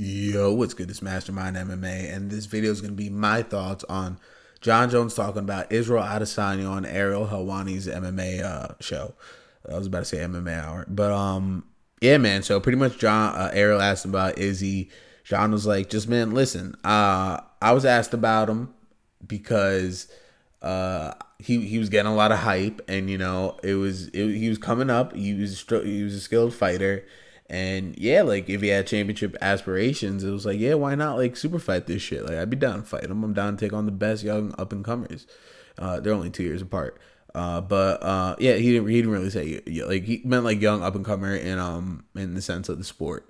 Yo, what's good? It's Mastermind MMA, and this video is going to be my thoughts on Jon Jones talking about Israel Adesanya on Ariel Helwani's MMA show. I was about to say MMA hour, but yeah, man. So pretty much, Ariel asked him about Izzy. Jon was like, "Just man, listen. I was asked about him because he was getting a lot of hype, and he was coming up. He was a skilled fighter." And yeah, like if he had championship aspirations, it was like, yeah, why not like super fight this shit? Like I'd be down to fight him. I'm down to take on the best young up and comers. They're only 2 years apart. But yeah, he didn't really say like he meant like young up and comer in the sense of the sport.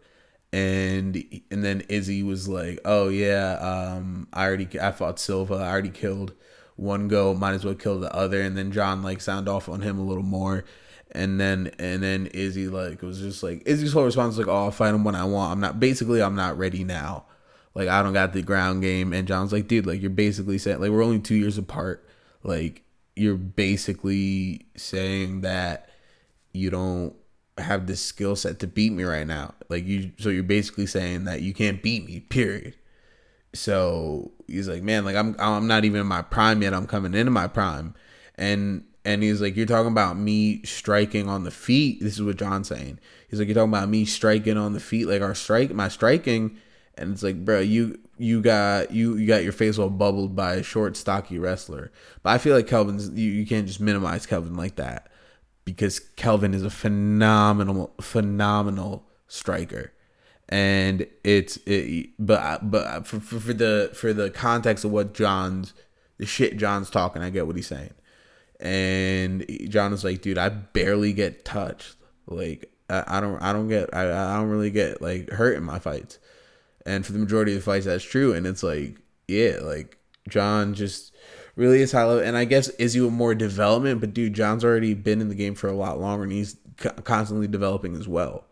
And then Izzy was like, oh yeah, I fought Silva. I already killed one go. Might as well kill the other. And then Jon like sound off on him a little more. And then Izzy like was just like Izzy's whole response was like, oh, I'll fight him when I want. I'm not ready now. Like I don't got the ground game. And Jon's like, dude, like you're basically saying like we're only 2 years apart. Like you're basically saying that you don't have the skill set to beat me right now. So you're basically saying that you can't beat me, period. So he's like, man, like I'm not even in my prime yet. I'm coming into my prime. And he's like, you're talking about me striking on the feet. This is what Jon's saying. He's like, you're talking about me striking on the feet, like my striking. And it's like, bro, you got your face all bubbled by a short, stocky wrestler. But I feel like you can't just minimize Kelvin like that, because Kelvin is a phenomenal striker. And but for the context of the shit Jon's talking, I get what he's saying. And Jon was like, dude, I barely get touched. Like I don't really get like hurt in my fights. And for the majority of the fights, that's true. And it's like, yeah, like Jon just really is high level. And I guess Izzy with more development, but dude, Jon's already been in the game for a lot longer, and he's constantly developing as well.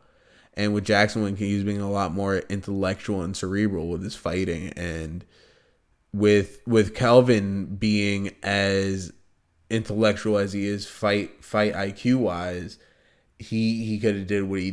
And with Jackson, he's being a lot more intellectual and cerebral with his fighting, and with Kelvin being as intellectual as he is fight IQ wise, he could have did what he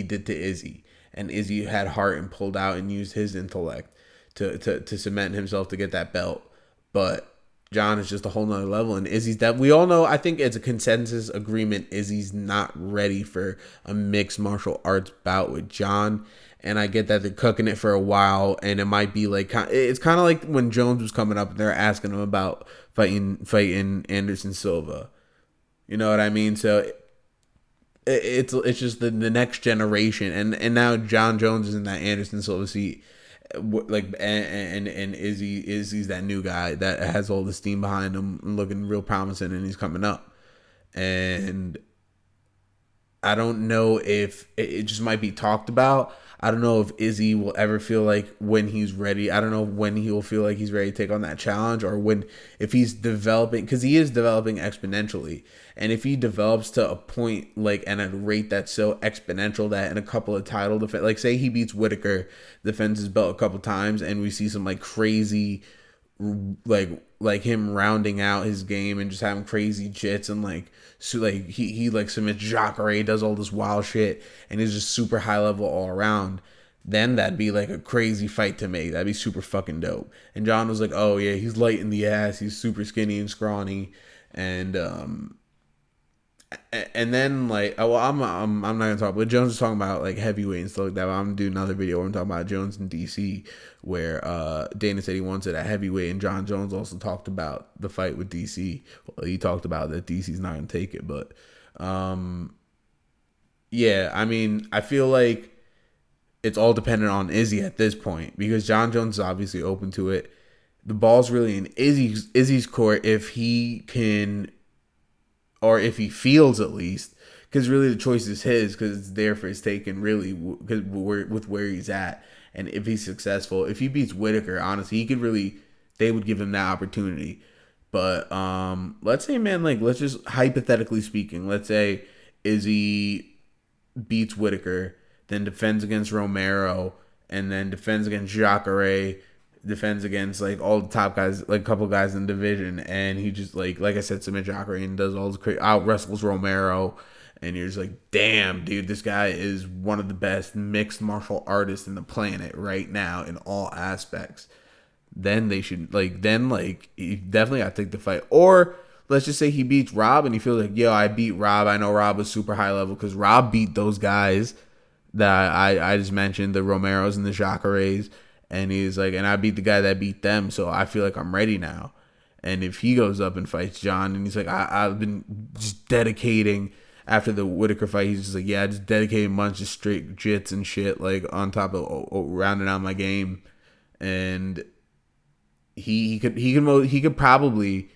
did to Izzy, and Izzy had heart and pulled out and used his intellect to cement himself to get that belt. But Jon is just a whole nother level, and Izzy's that we all know. I think it's a consensus agreement. Izzy's not ready for a mixed martial arts bout with Jon. And I get that they're cooking it for a while, and it might be like it's kind of like when Jones was coming up and they're asking him about fighting Anderson Silva. You know what I mean? So it's just the next generation, and now Jon Jones is in that Anderson Silva seat, like and Izzy's that new guy that has all the steam behind him, looking real promising, and he's coming up. And I don't know if it just might be talked about. I don't know if Izzy will ever feel like when he's ready. I don't know when he will feel like he's ready to take on that challenge, or if he's developing, because he is developing exponentially. And if he develops to a point like and a rate that's so exponential that in a couple of title defense, like say he beats Whitaker, defends his belt a couple times, and we see some like crazy like him rounding out his game and just having crazy jits, and like so like he like submits Jacare, does all this wild shit, and he's just super high level all around, then that'd be like a crazy fight to make. That'd be super fucking dope. And Jon was like, oh yeah, he's light in the ass, he's super skinny and scrawny, and then like, oh, well, I'm not gonna talk, but Jones is talking about like heavyweight and stuff like that. But I'm gonna do another video where I'm talking about Jones in DC, where Dana said he wants it at heavyweight, and Jon Jones also talked about the fight with DC. Well, he talked about that DC's not gonna take it, but yeah, I mean, I feel like it's all dependent on Izzy at this point, because Jon Jones is obviously open to it. The ball's really in Izzy's court if he can, or if he feels at least, because really the choice is his, because it's there for his taking, really, because with where he's at. And if he's successful, if he beats Whitaker, honestly, they would give him that opportunity. But let's say, man, like let's just hypothetically speaking, let's say Izzy beats Whitaker, then defends against Romero, and then defends against Jacare, defends against like all the top guys, like a couple guys in the division, and he just like I said, submit Jacare and does all this crazy, out wrestles Romero, and you're just like, damn, dude, this guy is one of the best mixed martial artists in the planet right now in all aspects. Then they should you definitely got to take the fight. Or let's just say he beats Rob and he feels like, yo, I beat Rob. I know Rob was super high level because Rob beat those guys that I just mentioned, the Romeros and the Jacares. And he's like, and I beat the guy that beat them, so I feel like I'm ready now. And if he goes up and fights Jon, and he's like, I've been just dedicating after the Whitaker fight, he's just like, yeah, I just dedicated a bunch of straight jits and shit, like on top of rounding out my game. And he could probably,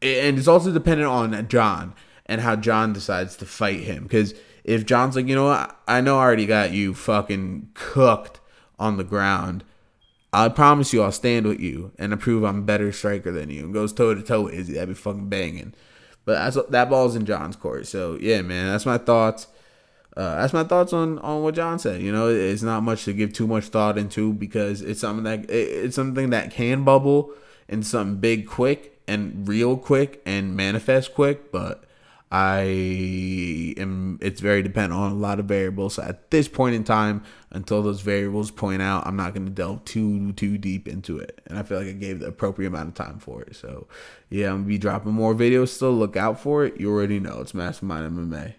and it's also dependent on Jon and how Jon decides to fight him. Because if Jon's like, you know what, I know I already got you fucking cooked on the ground, I promise you I'll stand with you and prove I'm a better striker than you, and goes toe to toe with Izzy. That'd be fucking banging. But that ball's in Jon's court. So yeah, man, that's my thoughts. That's my thoughts on what Jon said. You know, it's not much to give too much thought into because it's something that can bubble and something big quick and real quick and manifest quick. But it's very dependent on a lot of variables. So at this point in time, until those variables point out, I'm not going to delve too deep into it. And I feel like I gave the appropriate amount of time for it. So yeah, I'm going to be dropping more videos. Still look out for it. You already know it's Mastermind MMA.